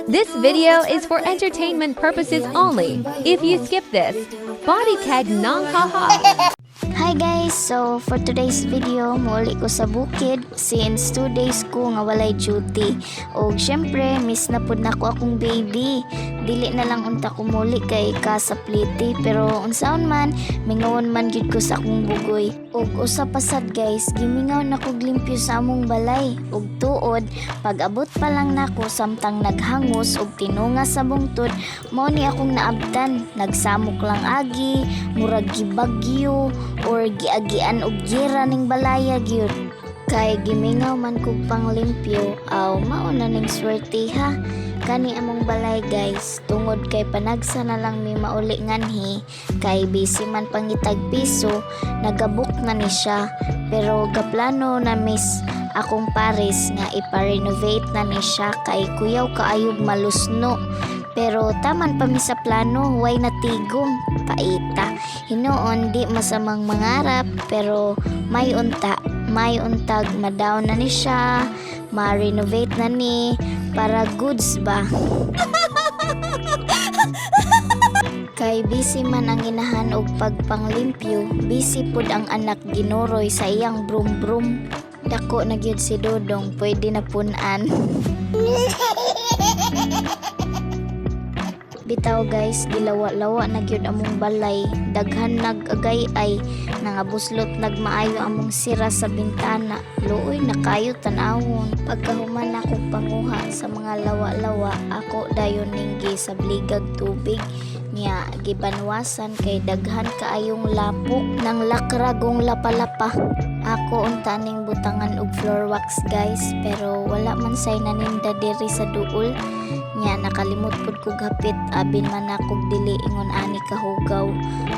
This video is for entertainment purposes only. If you skip this, body tag nang haha. Hi guys! So for today's video, muli ko sa bukid since 2 days ko nga walay duty. O syempre, miss na pud nako akong baby. Dili na lang unta ko muli kay kasapliti, pero unsaon man, mingawon man gid ko sa akong bugoy. Og usa pa sad guys, gimingaw na ko glimpyo sa among balay. Og tuod, pag abot pa lang nako samtang naghangos og tinunga sa bungtod, mao ni akong naabtan. Nagsamok lang agi, murag gibagyo or giagian og gira ning balaya gyud. Kay gimingaw man kog panglimpyo, aw mao na ning swerte ha. Kani among balay guys, tungod kay panagsa na lang mi mauli nganhi, kay busy man pangitag piso, nagabuk na ni siya. Pero gaplano na miss akong pares nga ipa-renovate na ni siya kay kuyaw kaayog malusno. Pero taman pa mi sa plano, way natigom, paita. Hinoon di masamang mangarap, pero may untag ma-down na ni siya, ma-renovate na ni, para goods ba. Kay busy man ang inahan og pagpanglimpyo, busy pud ang anak ginuroy sa iyang brum-brum. Dako na gyud si Dodong, pwede na punan. Bitaw guys, gilawa-lawa na gyud among balay, daghan nag-agay ay nangabuslot nagmaayo among sira sa bintana. Luoy na kayo tanawon. Pagkahuman ako panguha sa mga lawa-lawa, ako dayon ninggi sa bligag tubig niya gibanwasan kay daghan kaayong lapok ng lakragong lapalapa. Ako unta ning butangan og floor wax guys, pero wala man say naninda diri sa duol niya. Nakalimot pud kog hapit, abin man akog dili ingon ani kahugaw.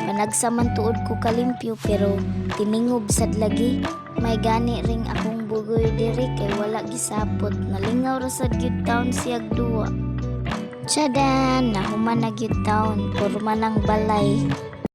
Panagsaman tuod ko kalimpyo pero tiningob sad lagi. May gani ring akong bugoy diri kay wala gisapot. Nalingaw ra sad gyud taon siyag duwa. Tsadan, nahuman na gyud taon, porma ng balay.